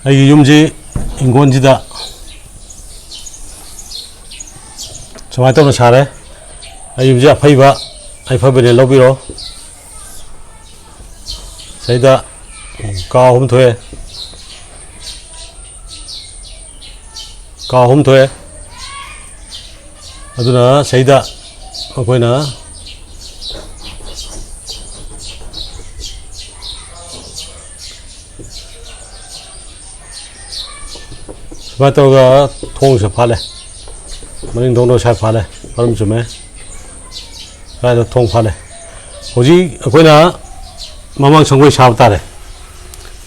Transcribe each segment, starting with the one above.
ꯑꯩꯒꯤ ꯌꯨꯝꯁꯤ ꯏꯪꯈꯣꯜꯁꯤꯗ ꯁꯨꯃꯥꯏꯅ ꯇꯧꯅ ꯁꯥꯔꯦ ꯑꯩ ꯌꯨꯝꯁꯤ ꯑꯐꯕꯅꯦ ꯂꯧꯕꯤꯔꯣ ꯁꯤꯗ ꯀꯥ ꯑꯍꯨꯝ ꯊꯣꯛꯑꯦ ꯑꯗꯨꯅ ꯁꯤꯗ ꯑꯩꯈꯣꯏꯅ ꯁꯨꯃꯥꯏꯅ ꯇꯧꯔꯒ ꯊꯣꯡꯁꯦ ꯐꯥꯠꯂꯦ ꯃꯅꯤꯡ ꯊꯣꯡꯗꯣ ꯁꯥꯏ ꯐꯥꯠꯂꯦ ꯃꯔꯝ ꯆꯨꯝꯃꯦ ꯁ꯭ꯋꯥꯏꯗ ꯊꯣꯡ ꯐꯥꯠꯂꯦ ꯍꯧꯖꯤꯛ ꯑꯩꯈꯣꯏꯅ ꯃꯃꯥꯡ ꯁꯪꯒꯣꯏ ꯁꯥꯕ ꯇꯥꯔꯦ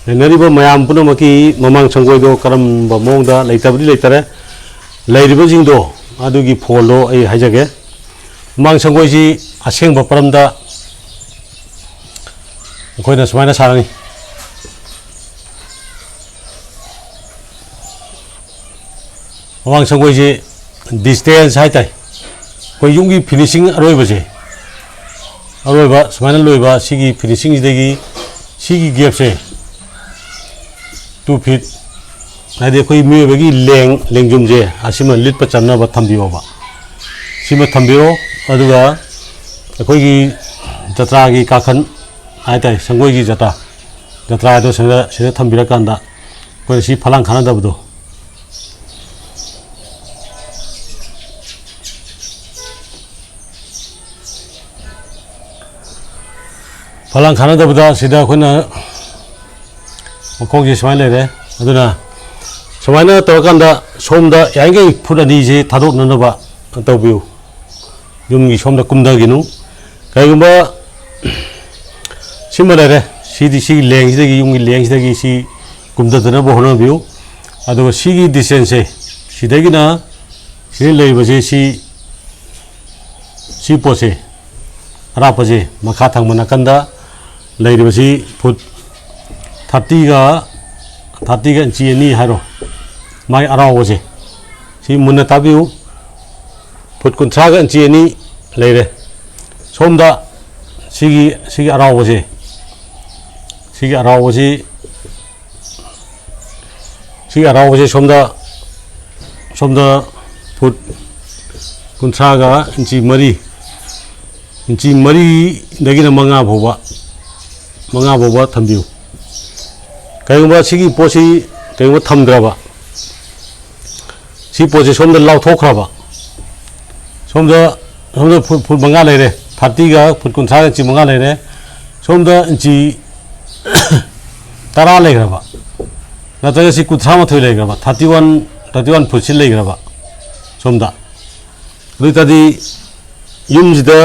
ꯂꯩꯅꯔꯤꯕ ꯃꯌꯥꯝ ꯄꯨꯝꯅꯃꯛꯀꯤ ꯃꯃꯥꯡ ꯁꯪꯒꯣꯏꯗꯣ ꯀꯔꯝꯕ ꯃꯑꯣꯡꯗ ꯂꯩꯇꯕꯗꯤ ꯂꯩꯇꯔꯦ ꯂꯩꯔꯤꯕꯁꯤꯡꯗꯣ ꯑꯗꯨꯒꯤ ꯐꯣꯜꯗꯣ ꯑꯩ ꯍꯥꯏꯖꯒꯦ ꯃꯃꯥꯡ ꯁꯪꯒꯣꯏꯁꯤ ꯑꯁꯦꯡꯕ ꯄꯔꯝꯗ ꯑꯩꯈꯣꯏꯅ ꯁꯨꯃꯥꯏꯅ ꯁꯥꯔꯅꯤ ꯃꯃꯥꯡ ꯁꯪꯒꯣꯏꯁꯤ ꯗꯤꯁꯇꯦꯟꯁ ꯍꯥꯏꯇꯥꯔꯦ ꯑꯩꯈꯣꯏ ꯌꯨꯝꯒꯤ ꯐꯤꯅꯤꯁꯤꯡ ꯑꯔꯣꯏꯕ ꯁꯨꯃꯥꯏꯅ ꯂꯣꯏꯕ ꯁꯤꯒꯤ ꯐꯤꯅꯤꯁꯤꯡꯁꯤꯗꯒꯤ ꯁꯤꯒꯤ ꯒꯦꯞꯁꯦ 2 ꯐꯤꯠ ꯍꯥꯏꯗꯤ ꯑꯩꯈꯣꯏ ꯃꯤꯑꯣꯏꯕꯒꯤ ꯂꯦꯡꯖꯨꯝꯁꯦ ꯑꯁꯤꯃ ꯂꯤꯠꯄ ꯆꯟꯅꯕ ꯊꯝꯕꯤꯌꯣꯕ ꯁꯤꯃ ꯊꯝꯕꯤꯔꯣ ꯑꯗꯨꯒ ꯑꯩꯈꯣꯏꯒꯤ ꯖꯇ꯭ꯔꯥꯒꯤ ꯀꯥꯈꯟ ꯍꯥꯏꯇꯥꯔꯦ ꯁꯪꯒꯣꯏꯒꯤ ꯖꯇ꯭ꯔꯥꯗꯣ ꯁꯤꯗ ꯊꯝꯕꯤꯔꯀꯥꯟꯗ ꯑꯩꯈꯣꯏꯅ ꯁꯤ ꯐꯂꯥꯡ ꯈꯥꯅꯗꯕꯗꯣ ꯐꯂꯥꯡ ꯈꯥꯅꯗꯕꯗ ꯁꯤꯗ ꯑꯩꯈꯣꯏꯅ ꯃꯈꯣꯡꯁꯦ ꯁꯨꯃꯥꯏꯅ ꯂꯩꯔꯦ ꯑꯗꯨꯅ ꯁꯨꯃꯥꯏꯅ ꯇꯧꯔꯀꯥꯟꯗ ꯁꯣꯝꯗ ꯌꯥꯔꯤꯈꯩ ꯐꯨꯠ ꯑꯅꯤꯁꯦ ꯊꯥꯗꯣꯛꯅꯅꯕ ꯇꯧꯕꯤꯌꯨ ꯌꯨꯝꯒꯤ ꯁꯣꯝꯗ ꯀꯨꯝꯊꯈꯤꯅꯨ ꯀꯔꯤꯒꯨꯝꯕ ꯁꯤꯃ ꯂꯩꯔꯦ ꯁꯤꯒꯤ ꯂꯦꯡꯁꯤꯗꯒꯤ ꯌꯨꯝꯒꯤ ꯂꯦꯡꯁꯤꯗꯒꯤ ꯁꯤ ꯀꯨꯝꯊꯗꯅꯕ ꯍꯣꯠꯅꯕꯤꯌꯨ ꯑꯗꯨꯒ ꯁꯤꯒꯤ ꯗꯤꯁꯇꯦꯟꯁꯁꯦ ꯁꯤꯗ ꯂꯩꯔꯤꯕꯁꯦ ꯁꯤ ꯄꯣꯠꯁꯦ ꯑꯔꯥꯞꯄꯁꯦ ꯃꯈꯥ ꯊꯪꯕ ꯅꯥꯀꯟꯗ ꯂꯩꯔꯤꯕꯁꯤ ꯐꯨꯠ 30ꯒ ꯏꯟꯆꯤ 2 ꯍꯥꯏꯔꯣ ꯃꯥꯒꯤ ꯑꯔꯥꯎꯕꯁꯦ ꯁꯤ ꯃꯨꯟꯅ ꯇꯥꯕꯤꯌꯨ ꯐꯨꯠ 30ꯒ ꯏꯟꯆꯤ 2 ꯂꯩꯔꯦ ꯁꯣꯝꯗ ꯁꯤꯒꯤ ꯑꯔꯥꯎꯕꯁꯤ ꯁꯣꯝꯗ ꯐꯨꯠ 30ꯒ ꯏꯟꯆꯤ 3 ꯏꯟꯆꯤ 4ꯗꯒꯤꯅ 5 ꯐꯥꯎꯕ ꯊꯝꯕꯤꯌꯨ ꯀꯔꯤꯒꯨꯝꯕ ꯁꯤꯒꯤ ꯄꯣꯠꯁꯤ ꯀꯔꯤꯒꯨꯝꯕ ꯊꯝꯗ꯭ꯔꯕ ꯁꯤ ꯄꯣꯠꯁꯤ ꯁꯣꯝꯗ ꯂꯥꯎꯊꯣꯛꯈ꯭ꯔꯕ ꯁꯣꯝꯗ ꯐꯨꯠ 5 ꯂꯩꯔꯦ 30ꯒ ꯐꯨꯠ 30ꯒ ꯏꯟꯆꯤ 5 ꯂꯩꯔꯦ ꯁꯣꯝꯗ ꯏꯟꯆꯤ 10 ꯂꯩꯈ꯭ꯔꯕ ꯅꯠꯇ꯭ꯔꯒ ꯁꯤ 31 ꯂꯩꯈ꯭ꯔꯕ 31 ꯐꯨꯠꯁꯤ ꯂꯩꯈ꯭ꯔꯕ ꯁꯣꯝꯗ ꯑꯗꯨ ꯑꯣꯏꯇꯥꯔꯗꯤ ꯌꯨꯝꯁꯤꯗ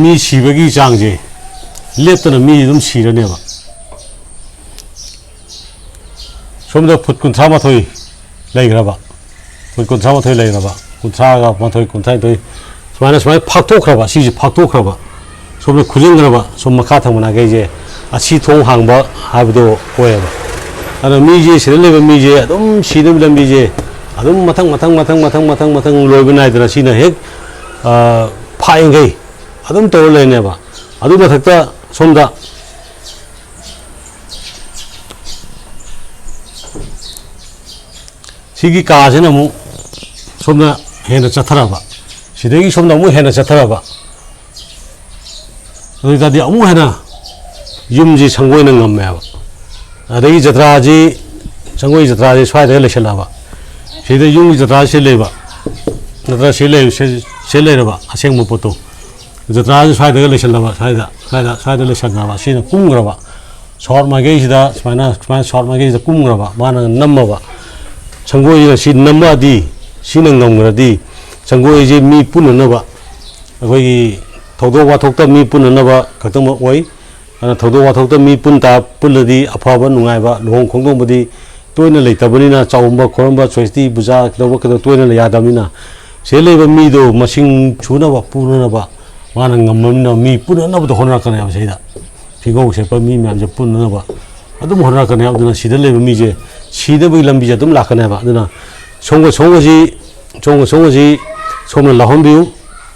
ꯃꯤ ꯁꯤꯕꯒꯤ ꯆꯥꯡꯁꯦ ꯂꯦꯞꯇꯅ ꯃꯤ ꯑꯗꯨꯝ ꯁꯤꯔꯅꯦꯕ ꯁꯣꯝꯗ ꯐꯨꯠ 31 ꯂꯩꯈ꯭ꯔꯕ 30ꯒ 32 ꯁꯨꯃꯥꯏꯅ ꯐꯥꯛꯇꯣꯛꯈ꯭ꯔꯕ ꯁꯤꯁꯦ ꯐꯥꯛꯇꯣꯛꯈ꯭ꯔꯕ ꯁꯣꯝꯗ ꯈꯨꯖꯤꯟꯈ꯭ꯔꯕ ꯁꯣꯝ ꯃꯈꯥ ꯊꯪꯕ ꯅꯥꯀꯩꯁꯦ ꯑꯁꯤ ꯊꯣꯡ ꯍꯥꯡꯕ ꯍꯥꯏꯕꯗꯣ ꯑꯣꯏꯌꯦꯕ ꯑꯗꯨꯅ ꯃꯤꯁꯦ ꯁꯤꯗ ꯂꯩꯕ ꯃꯤꯁꯦ ꯑꯗꯨꯝ ꯁꯤꯅꯕ ꯂꯝꯕꯤꯁꯦ ꯑꯗꯨꯝ ꯃꯊꯪ ꯂꯣꯏꯕ ꯅꯥꯏꯗꯅ ꯁꯤꯅ ꯍꯦꯛ ꯐꯥꯛꯏꯈꯩ ꯑꯗꯨꯝ ꯇꯧꯔ ꯂꯩꯅꯦꯕ ꯑꯗꯨ ꯃꯊꯛꯇ ꯁꯣꯝꯗ ꯁꯤꯒꯤ ꯀꯥꯁꯤꯅ ꯑꯃꯨꯛ ꯁꯣꯝꯗ ꯍꯦꯟꯅ ꯆꯠꯊꯔꯕ ꯁꯤꯗꯒꯤ ꯁꯣꯝꯗ ꯑꯃꯨꯛ ꯍꯦꯟꯅ ꯆꯠꯊꯔꯕ ꯑꯗꯨ ꯑꯣꯏꯇꯥꯔꯗꯤ ꯑꯃꯨꯛ ꯍꯦꯟꯅ ꯌꯨꯝꯁꯤ ꯁꯪꯒꯣꯏꯅ ꯉꯝꯃꯦꯕ ꯑꯗꯒꯤ ꯁꯪꯒꯣꯏ ꯖꯇ꯭ꯔꯥꯁꯤ ꯁ꯭ꯋꯥꯏꯗꯒ ꯂꯩꯁꯜꯂꯛꯑꯕ ꯁꯤꯗ ꯌꯨꯝꯒꯤ ꯖꯇ꯭ꯔꯥꯁꯤ ꯂꯩꯕ ꯅꯠꯇ꯭ꯔꯒ ꯁꯤ ꯂꯩꯔꯕ ꯑꯁꯦꯡꯕ ꯄꯣꯠꯇꯣ ꯖꯇ꯭ꯔꯥꯁꯤ ꯁ꯭ꯋꯥꯏꯗꯒ ꯂꯩꯁꯜꯂꯕ ꯁ꯭ꯋꯥꯏꯗ ꯂꯩꯁꯟꯈ꯭ꯔꯕ ꯁꯤꯅ ꯀꯨꯝꯈ꯭ꯔꯕ ꯁꯣꯔꯠ ꯃꯥꯏꯀꯩꯁꯤꯗ ꯁꯨꯃꯥꯏꯅ ꯁꯣꯔꯠ ꯃꯥꯏꯀꯩꯁꯤꯗ ꯀꯨꯝꯈ꯭ꯔꯕ ꯃꯥꯅ ꯅꯝꯃꯕ ꯁꯪꯒꯣꯏꯁꯤꯅ ꯁꯤ ꯅꯝꯃꯛꯑꯗꯤ ꯁꯤꯅ ꯉꯝꯈ꯭ꯔꯗꯤ ꯁꯪꯒꯣꯏꯁꯤ ꯃꯤ ꯄꯨꯟꯅꯅꯕ ꯑꯩꯈꯣꯏꯒꯤ ꯊꯧꯗꯣꯛ ꯋꯥꯊꯣꯛꯇ ꯃꯤ ꯄꯨꯟꯅꯅꯕ ꯈꯛꯇꯃꯛ ꯑꯣꯏ ꯑꯗꯨꯅ ꯊꯧꯗꯣꯛ ꯋꯥꯊꯣꯛꯇ ꯃꯤ ꯄꯨꯜꯂꯗꯤ ꯑꯐꯕ ꯅꯨꯡꯉꯥꯏꯕ ꯂꯨꯍꯣꯡ ꯈꯣꯡꯗꯣꯡꯕꯗꯤ ꯇꯣꯏꯅ ꯂꯩꯇꯕꯅꯤꯅ ꯆꯥꯎꯝꯕ ꯈꯣꯠꯂꯝꯕ ꯆꯣꯏꯁꯇꯤ ꯄꯨꯖꯥ ꯀꯩꯗꯧꯕ ꯇꯣꯏꯅ ꯌꯥꯗꯕꯅꯤꯅ ꯁꯤꯗ ꯂꯩꯕ ꯃꯤꯗꯣ ꯃꯁꯤꯡ ꯁꯨꯅꯕ ꯄꯨꯅꯅꯕ ꯃꯥꯅ ꯉꯝꯃꯕꯅꯤꯅ ꯃꯤ ꯄꯨꯟꯅꯅꯕꯗ ꯍꯣꯠꯅꯔꯛꯀꯅꯦꯕ ꯁꯤꯗ ꯐꯤꯒꯧ ꯁꯦꯠꯄ ꯃꯤ ꯃꯌꯥꯝꯁꯦ ꯄꯨꯟꯅꯅꯕ ꯑꯗꯨꯝ ꯍꯣꯠꯅꯔꯛꯀꯅꯦꯕ ꯑꯗꯨꯅ ꯁꯤꯗ ꯂꯩꯕ ꯃꯤꯁꯦ ꯁꯤꯗꯕꯒꯤ ꯂꯝꯕꯤꯁꯦ ꯑꯗꯨꯝ ꯂꯥꯛꯀꯅꯦꯕ ꯑꯗꯨꯅ ꯁꯣꯝꯒꯁꯤ ꯁꯣꯝꯅ ꯂꯥꯎꯍꯟꯕꯤꯌꯨ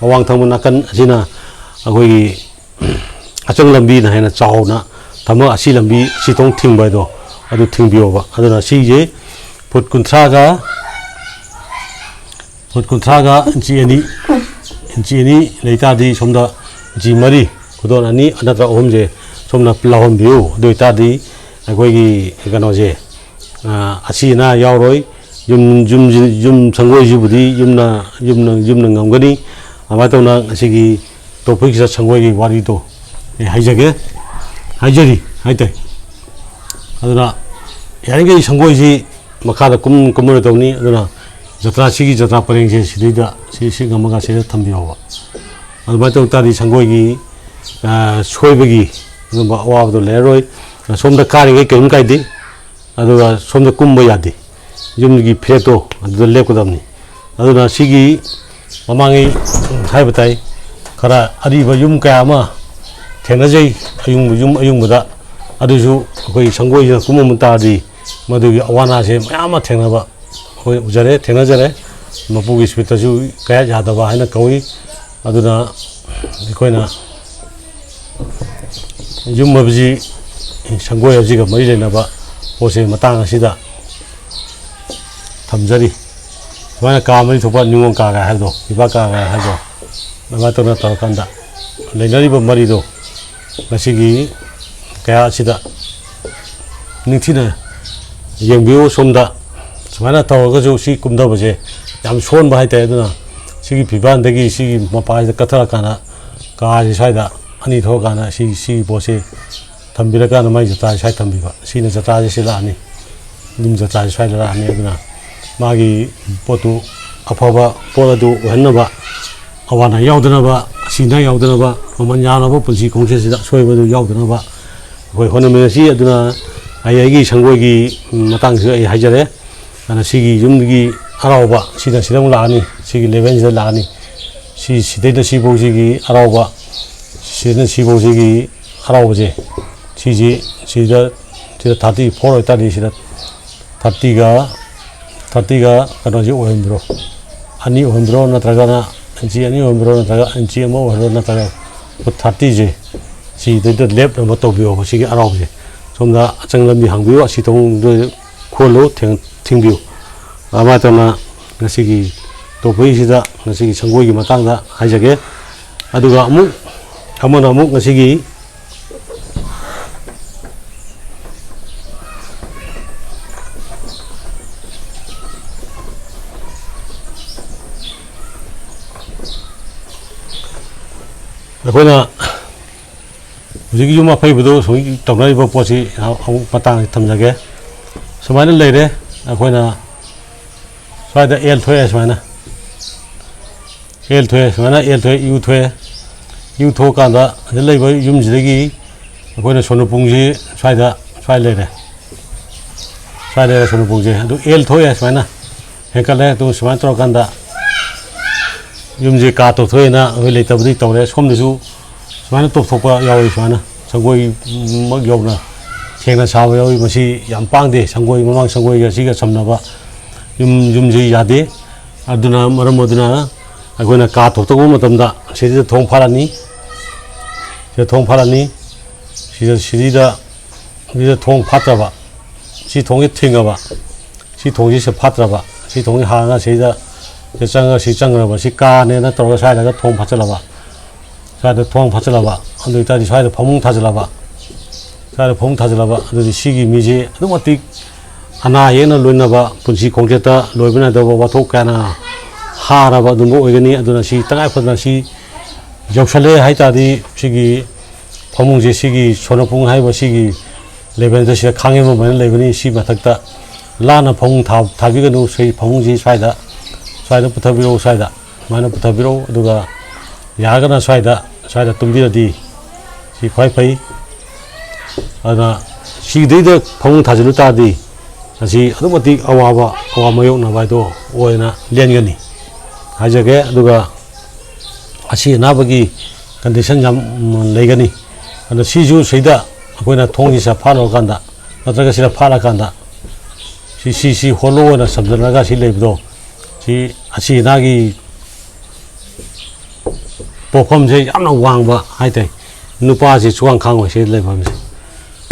ꯑꯋꯥꯡ ꯊꯪꯕ ꯅꯥꯀꯟ ꯑꯁꯤꯅ ꯑꯩꯈꯣꯏꯒꯤ ꯑꯆꯪ ꯂꯝꯕꯤꯅ ꯍꯦꯟꯅ ꯆꯥꯎꯅ ꯊꯝꯃꯒ ꯑꯁꯤ ꯂꯝꯕꯤ ꯁꯤꯊꯣꯡ ꯊꯤꯡꯕ ꯍꯥꯏꯗꯣ ꯑꯗꯨ ꯊꯤꯡꯕꯤꯌꯣꯕ ꯑꯗꯨꯅ ꯁꯤꯁꯦ ꯐꯨꯠ 30ꯒ इंची 2 ꯂꯩꯇꯥꯗꯤ ꯁꯣꯝꯗ इंची 4 ꯈꯨꯗꯣꯟ 2 ꯅꯠꯇ꯭ꯔ 3ꯁꯦ ꯁꯣꯝꯅ ꯂꯥꯎꯍꯟꯕꯤꯌꯨ ꯑꯗꯨ ꯑꯣꯏꯇꯥꯔꯗꯤ ꯑꯩꯈꯣꯏꯒꯤ ꯀꯩꯅꯣꯁꯦ ꯑꯁꯤ ꯑꯅꯥ ꯌꯥꯎꯔꯣꯏ ꯌꯨꯝ ꯁꯪꯒꯣꯏꯁꯤꯕꯨꯗꯤ ꯌꯨꯝꯅ ꯉꯝꯒꯅꯤ ꯑꯗꯨꯃꯥꯏꯅ ꯇꯧꯅ ꯉꯁꯤꯒꯤ ꯇꯣꯄꯤꯛꯁꯤꯗ ꯁꯪꯒꯣꯏꯒꯤ ꯋꯥꯔꯤꯗꯣ ꯍꯥꯏꯖꯔꯤ ꯍꯥꯏꯇꯥꯏ ꯑꯗꯨꯅ ꯌꯥꯔꯤꯈꯩ ꯁꯪꯒꯣꯏꯁꯤ ꯃꯈꯥꯗ ꯀꯨꯝꯃꯔꯣꯏꯗꯧꯅꯤ ꯑꯗꯨꯅ ꯁꯤꯒꯤ ꯖꯇ꯭ꯔꯥ ꯄꯔꯦꯡꯁꯦ ꯁꯤꯗꯩꯗ ꯁꯤ ꯉꯝꯃꯒ ꯁꯤꯗ ꯊꯝꯕꯤꯌꯣꯕ ꯑꯗꯨꯃꯥꯏꯅ ꯇꯧ ꯇꯥꯔꯗꯤ ꯁꯪꯒꯣꯏꯒꯤ ꯁꯣꯏꯕꯒꯤ ꯑꯗꯨꯝꯕ ꯑꯋꯥꯕꯗꯣ ꯂꯩꯔꯔꯣꯏ ꯁꯣꯝꯗ ꯀꯥꯔꯤꯉꯩ ꯀꯔꯤꯝ ꯀꯥꯏꯗꯦ ꯑꯗꯨꯒ ꯁꯣꯝꯗ ꯀꯨꯝꯕ ꯌꯥꯗꯦ ꯌꯨꯝꯒꯤ ꯐ꯭ꯂꯦꯠꯇꯣ ꯑꯗꯨꯗ ꯂꯦꯞꯀꯗꯕꯅꯤ ꯑꯗꯨꯅ ꯁꯤꯒꯤ ꯃꯃꯥꯡꯉꯩ ꯍꯥꯏꯕ ꯇꯥꯏ ꯈꯔ ꯑꯔꯤꯕ ꯌꯨꯝ ꯀꯌꯥ ꯑꯃ ꯊꯦꯡꯅꯖꯩ ꯌꯨꯝ ꯑꯌꯨꯡꯕꯗ ꯑꯗꯨꯁꯨ ꯑꯩꯈꯣꯏ ꯁꯪꯒꯣꯏꯁꯤꯅ ꯀꯨꯝꯃꯝꯕ ꯇꯥꯔꯗꯤ ꯃꯗꯨꯒꯤ ꯑꯋꯥ ꯑꯅꯥꯁꯦ ꯃꯌꯥꯝ ꯑꯃ ꯊꯦꯡꯅꯕ ꯑꯩꯈꯣꯏ ꯊꯦꯡꯅꯖꯔꯦ ꯃꯄꯨꯒꯤ ꯁ꯭ꯄꯤꯠꯇꯁꯨ ꯀꯌꯥ ꯌꯥꯗꯕ ꯍꯥꯏꯅ ꯀꯧꯏ ꯑꯗꯨꯅ ꯑꯩꯈꯣꯏꯅ ꯌꯨꯝ ꯍꯥꯏꯕꯁꯤ ꯁꯪꯒꯣꯏ ꯍꯥꯏꯕꯁꯤꯒ ꯃꯔꯤ ꯂꯩꯅꯕ ꯄꯣꯠꯁꯦ ꯃꯇꯥꯡ ꯑꯁꯤꯗ ꯊꯝꯖꯔꯤ ꯁꯨꯃꯥꯏꯅ ꯀꯥ ꯃꯔꯤ ꯊꯣꯛꯄ ꯅꯤꯉꯣꯜ ꯀꯥꯒ ꯍꯥꯏꯕꯗꯣ ꯏꯄꯥ ꯀꯥꯒ ꯍꯥꯏꯕꯗꯣ ꯑꯗꯨꯃꯥꯏꯅ ꯇꯧꯅ ꯇꯧꯔꯀꯥꯟꯗ ꯂꯩꯅꯔꯤꯕ ꯃꯔꯤꯗꯣ ꯉꯁꯤꯒꯤ ꯀꯌꯥ ꯑꯁꯤꯗ ꯅꯤꯡꯊꯤꯅ ꯌꯦꯡꯕꯤꯌꯨ ꯁꯣꯝꯗ ꯁꯨꯃꯥꯏꯅ ꯇꯧꯔꯒꯁꯨ ꯁꯤ ꯀꯨꯝꯗꯕꯁꯦ ꯌꯥꯝ ꯁꯣꯟꯕ ꯍꯥꯏꯇꯥꯔꯦ ꯑꯗꯨꯅ ꯁꯤꯒꯤ ꯐꯤꯕꯥꯟꯗꯒꯤ ꯁꯤꯒꯤ ꯃꯄꯥꯁꯤꯗ ꯀꯠꯊꯔꯀꯥꯟꯗ ꯀꯥꯁꯤ ꯁ꯭ꯋꯥꯏꯗ ꯑꯅꯤ ꯊꯣꯛꯑꯀꯥꯟꯗ ꯁꯤꯒꯤ ꯄꯣꯠꯁꯤ ꯊꯝꯕꯤꯔꯀꯥꯟꯗ ꯃꯥꯒꯤ ꯖꯇ꯭ꯔꯥꯁꯤ ꯁ꯭ꯋꯥꯏꯗ ꯊꯝꯕꯤꯕ ꯁꯤꯅ ꯖꯇ꯭ꯔꯥꯁꯤ ꯁꯤ ꯂꯥꯛꯑꯅꯤ ꯌꯨꯝ ꯖꯇ꯭ꯔꯥꯁꯤ ꯁ꯭ꯋꯥꯏꯗ ꯂꯥꯛꯑꯅꯤ ꯑꯗꯨꯅ ꯃꯥꯒꯤ ꯄꯣꯠꯇꯨ ꯑꯐꯕ ꯄꯣꯠ ꯑꯗꯨ ꯑꯣꯏꯍꯟꯅꯕ ꯑꯋꯥ ꯑꯅꯥ ꯌꯥꯎꯗꯅꯕ ꯑꯁꯤꯅꯥ ꯌꯥꯎꯗꯅꯕ ꯃꯃꯜ ꯌꯥꯝꯂꯕ ꯄꯨꯟꯁꯤ ꯈꯣꯡꯆꯠꯁꯤꯗ ꯑꯁꯣꯏꯕꯗꯨ ꯌꯥꯎꯗꯅꯕ ꯑꯩꯈꯣꯏ ꯍꯣꯠꯅꯃꯤꯟꯅꯁꯤ ꯑꯗꯨꯅ ꯑꯩꯒꯤ ꯁꯪꯒꯣꯏꯒꯤ ꯃꯇꯥꯡꯁꯤꯗ ꯑꯩ ꯍꯥꯏꯖꯔꯦ ꯑꯗꯨꯅ ꯁꯤꯒꯤ ꯌꯨꯝꯒꯤ ꯍꯔꯥꯎꯕ ꯁꯤꯗ ꯑꯃꯨꯛ ꯂꯥꯛꯑꯅꯤ ꯁꯤꯒꯤ ꯂꯦꯚꯦꯜꯁꯤꯗ ꯂꯥꯛꯑꯅꯤ ꯁꯤꯗꯩꯗ ꯁꯤꯐꯧꯁꯤꯒꯤ ꯍꯔꯥꯎꯕ ꯁꯤꯗꯩꯅ ꯁꯤꯐꯧꯁꯤꯒꯤ ꯍꯔꯥꯎꯕꯁꯦ ꯁꯤꯗ 34 ꯑꯣꯏꯇꯥꯔꯗꯤ ꯁꯤꯗ 30ꯒ ꯀꯩꯅꯣꯁꯤ ꯑꯣꯏꯍꯟꯕꯤꯔꯣ 2 ꯑꯣꯏꯍꯟꯕꯤꯔꯣ ꯅꯠꯇ꯭ꯔꯒꯅ इंची 2 ꯑꯣꯏꯍꯟꯕꯤꯔꯣ ꯅꯠꯇ꯭ꯔꯒ इंची 1 ꯑꯣꯏꯍꯟꯕꯤꯔꯣ ꯅꯠꯇ꯭ꯔꯒ 30ꯁꯦ ꯁꯤꯗꯩꯗ ꯂꯦꯞꯅꯕ ꯇꯧꯕꯤꯌꯣꯕ ꯁꯤꯒꯤ ꯑꯔꯥꯎꯕꯁꯦ ꯁꯣꯝꯗ ꯑꯆꯪ ꯂꯝꯕꯤ ꯍꯥꯡꯕꯤꯌꯨ ꯑꯁꯤ ꯇꯧꯗ ꯈꯣꯜꯂꯨ ꯊꯤꯡꯕꯤꯌꯨ ꯑꯗꯨꯃꯥꯏꯅ ꯇꯧꯅ ꯉꯁꯤꯒꯤ ꯇꯣꯄꯤꯛꯁꯤꯗ ꯉꯁꯤꯒꯤ ꯁꯪꯒꯣꯏꯒꯤ ꯃꯇꯥꯡꯗ ꯍꯥꯏꯖꯒꯦ ꯑꯗꯨꯒ ꯑꯃꯅ ꯉꯁꯤꯒꯤ ꯑꯩꯈꯣꯏꯅ ꯍꯧꯖꯤꯛꯀꯤ ꯌꯨꯝ ꯑꯐꯩꯕꯗꯨ ꯁꯨꯃꯥꯏꯅ ꯇꯧꯅꯔꯤꯕ ꯄꯣꯠꯁꯤ ꯑꯃꯨꯛ ꯃꯇꯥꯡ ꯊꯝꯖꯒꯦ ꯁꯨꯃꯥꯏꯅ ꯂꯩꯔꯦ ꯑꯩꯈꯣꯏꯅ ꯁ꯭ꯋꯥꯏꯗ ꯑꯦꯜ ꯊꯣꯛꯑꯦ ꯁꯨꯃꯥꯏꯅ ꯌꯨ ꯊꯣꯛꯑꯦ ꯌꯨ ꯊꯣꯛꯑꯀꯥꯟꯗ ꯑꯁꯤꯗ ꯂꯩꯕ ꯌꯨꯝꯁꯤꯗꯒꯤ ꯑꯩꯈꯣꯏꯅ ꯁꯣꯅꯨꯄꯨꯡꯁꯤ ꯁ꯭ꯋꯥꯏ ꯂꯩꯔꯦ ꯁꯣꯅꯨꯄꯨꯡꯁꯦ ꯑꯗꯨ ꯑꯦꯜ ꯊꯣꯛꯑꯦ ꯁꯨꯃꯥꯏꯅ ꯍꯦꯟꯀꯠꯂꯦ ꯑꯗꯨ ꯁꯨꯃꯥꯏꯅ ꯇꯧꯔꯀꯥꯟꯗ ꯌꯨꯝꯁꯦ ꯀꯥ ꯇꯣꯞꯊꯣꯛꯑꯦꯅ ꯑꯩꯈꯣꯏ ꯂꯩꯇꯕꯗꯤ ꯇꯧꯔꯦ ꯁꯣꯝꯗꯁꯨ ꯁꯨꯃꯥꯏꯅ ꯇꯣꯞꯊꯣꯛꯄ ꯌꯥꯎꯏ ꯁꯨꯃꯥꯏꯅ ꯁꯪꯒꯣꯏꯃꯛ ꯌꯧꯅ ꯊꯦꯡꯅ ꯁꯥꯕ ꯌꯥꯎꯏ ꯃꯁꯤ ꯌꯥꯝ ꯄꯥꯡꯗꯦ ꯁꯪꯒꯣꯏ ꯃꯃꯥꯡ ꯁꯪꯒꯣꯏꯒ ꯁꯤꯒ ꯁꯝꯅꯕ ꯌꯨꯝꯁꯤ ꯌꯥꯗꯦ ꯑꯗꯨꯅ ꯃꯔꯝ ꯑꯗꯨꯅ ꯑꯩꯈꯣꯏꯅ ꯀꯥ ꯇꯣꯞꯊꯣꯛꯄ ꯃꯇꯝꯗ ꯁꯤꯗ ꯊꯣꯡ ꯐꯥꯜꯂꯅꯤ ꯁꯤꯗ ꯊꯣꯡ ꯐꯥꯠꯇ꯭ꯔꯕ ꯁꯤ ꯊꯣꯡꯁꯤ ꯊꯤꯡꯉꯕ ꯁꯤ ꯊꯣꯡꯁꯤ ꯐꯥꯠꯇ꯭ꯔꯕ ꯁꯤ ꯊꯣꯡꯁꯤ ꯍꯥꯡꯉꯒ ꯁꯤꯗ ꯆꯪꯈ꯭ꯔꯕ ꯁꯤ ꯀꯥꯅꯦꯅ ꯇꯧꯔꯒ ꯁ꯭ꯋꯥꯏꯗ ꯊꯣꯡ ꯐꯥꯠꯆꯜꯂꯕ ꯑꯗꯨ ꯑꯣꯏꯇꯥꯔꯗꯤ ꯁ꯭ꯋꯥꯏꯗ ꯐꯃꯨꯡ ꯊꯥꯖꯤꯜꯂꯕ ꯑꯗꯨꯗꯤ ꯁꯤꯒꯤ ꯃꯤꯁꯦ ꯑꯗꯨꯛ ꯃꯇꯤꯛ ꯑꯅꯥ ꯑꯌꯦꯛꯅ ꯂꯣꯏꯅꯕ ꯄꯨꯟꯁꯤ ꯈꯣꯡꯆꯠꯇ ꯂꯣꯏꯕ ꯅꯥꯏꯗꯕ ꯋꯥꯊꯣꯛ ꯀꯌꯥꯅ ꯍꯥꯔꯕ ꯑꯗꯨꯝꯕ ꯑꯣꯏꯒꯅꯤ ꯑꯗꯨꯅ ꯁꯤ ꯇꯉꯥꯏꯐꯗꯅ ꯁꯤ ꯌꯧꯁꯜꯂꯦ ꯍꯥꯏꯇꯥꯔꯗꯤ ꯁꯤꯒꯤ ꯐꯃꯨꯡꯁꯦ ꯁꯤꯒꯤ ꯁꯣꯅꯄꯨꯡ ꯍꯥꯏꯕ ꯁꯤꯒꯤ ꯂꯦꯚꯦꯜꯗ ꯁꯤꯗ ꯈꯥꯡꯉꯦꯝꯕ ꯑꯃ ꯂꯩꯕꯅꯤ ꯁꯤ ꯃꯊꯛꯇ ꯂꯥꯟꯅ ꯐꯃꯨꯡ ꯊꯥꯕꯤꯒꯅꯨ ꯁꯤ ꯐꯃꯨꯡꯁꯤ ꯁ꯭ꯋꯥꯏꯗ ꯄꯨꯊꯕꯤꯔꯛꯎ ꯁꯨꯃꯥꯏꯅ ꯄꯨꯊꯕꯤꯔꯛꯎ ꯑꯗꯨꯒ ꯌꯥꯔꯒꯅ ꯁ꯭ꯋꯥꯏꯗ ꯇꯨꯝꯕꯤꯔꯗꯤ ꯁꯤ ꯈ꯭ꯋꯥꯏ ꯐꯩ ꯑꯗꯨꯅ ꯁꯤꯗꯩꯗ ꯐꯃꯨꯡ ꯊꯥꯖꯤꯜꯂꯨ ꯇꯥꯔꯗꯤ ꯃꯁꯤ ꯑꯗꯨꯛ ꯃꯇꯤꯛ ꯑꯋꯥꯕ ꯃꯥꯌꯣꯛꯅꯕ ꯍꯥꯏꯗꯣ ꯑꯣꯏꯅ ꯂꯦꯟꯒꯅꯤ ꯍꯥꯏꯖꯒꯦ ꯑꯗꯨꯒ ꯑꯁꯤ ꯑꯅꯥꯕꯒꯤ ꯀꯟꯗꯤꯁꯟ ꯌꯥꯝ ꯂꯩꯒꯅꯤ ꯑꯗꯨꯅ ꯁꯤꯁꯨ ꯁꯤꯗ ꯑꯩꯈꯣꯏꯅ ꯊꯣꯡꯁꯤꯗ ꯐꯥꯠꯂꯨꯔꯀꯥꯟꯗ ꯅꯠꯇ꯭ꯔꯒ ꯁꯤꯗ ꯐꯥꯠꯂꯀꯥꯟꯗ ꯁꯤ ꯍꯣꯜꯂꯣ ꯑꯣꯏꯅ ꯁꯝꯖꯜꯂꯒ ꯁꯤ ꯂꯩꯕꯗꯣ ꯁꯤ ꯑꯁꯤ ꯑꯅꯥꯒꯤ ꯄꯣꯛꯐꯝꯁꯦ ꯌꯥꯝꯅ ꯋꯥꯡꯕ ꯍꯥꯏꯇꯥꯔꯦ ꯅꯨꯄꯥꯁꯤ ꯁꯨꯋꯥꯡ ꯈꯥꯡꯉꯣꯏ ꯁꯤ ꯂꯩꯐꯝꯁꯦ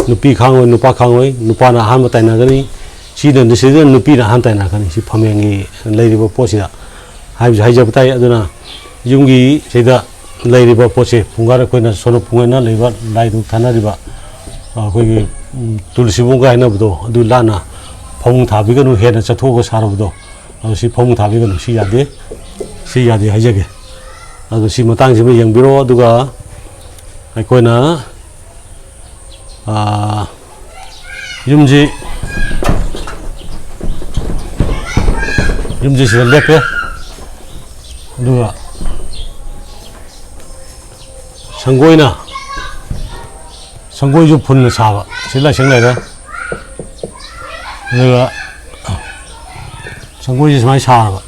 nupi khangoi nupa khangoi nupa na han matai na gani si den si den nupi na han tai na gani si phamengi leiriba posida hai jabatai aduna yumgi sida leiriba pose pungara koina sono pungena leiba laidu thanariba koi tulsi bunga haina budo adu lana phong thabi ganu hena chatho ko sarabdo si phong thabi ganu si yade haijage adu si matang si yang biro aduga koina yumji sida lepe aduga sangoi ju phun saba sila senglai da aduga sangoi ji samai saraba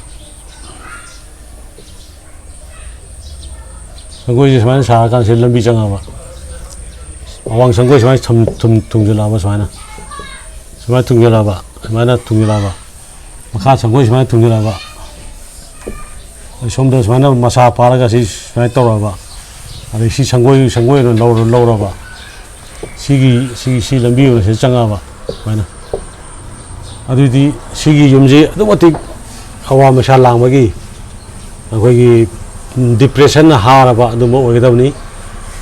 sangoi ji samai sara kan sil lambi changa ba awang sangoi samai thum tungjala ba samai tungjala ba makha sangoi samai tungjala ba somda samai masa paraga si samai tora ba ari si sangoi ro laura ba si lambi ro se changa ba mana adudi sigi yumji adumati hawa masha lang bagi akhoi depression na haraba adum oigedabni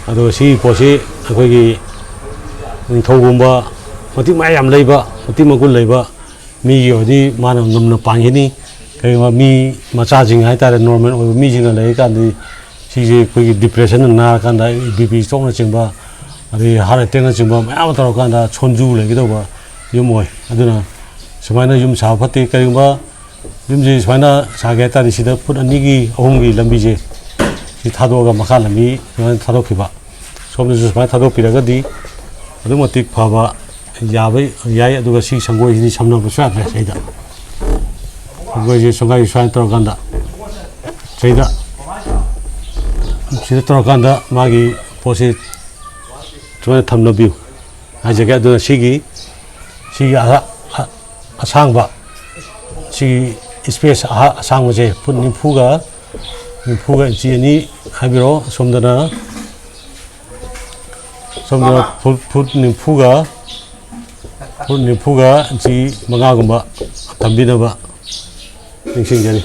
ado si posi akhoi thogumba mati mayam leiba mati magul leiba mi yodi mana ngamna pangini kai mi macha jing hai tare normal oiba mi jinga lei kan di si je koi depression na kan da bp song na chingba ari heart attack na chingba mayam tar kan da chonju leigedoba yumoi aduna sumaina yum sa phati karimba yumji sumaina sage tari sida put anigi ahumgi lambi je si thadoga makha lambi thadokhiba somna sumaina thadokpiraga di adumatik phaba yabai yai aduga si sangoi ni samna ba swa seida sangoi je sangai swan tor ganda seida sida tor ganda magi posi sumaina thamna biu ajaga aduna sigi asangba si space asangba je put nimfuga ji ni habiro somdana put nimfuga ji manga gumba tambina ba ningsing jani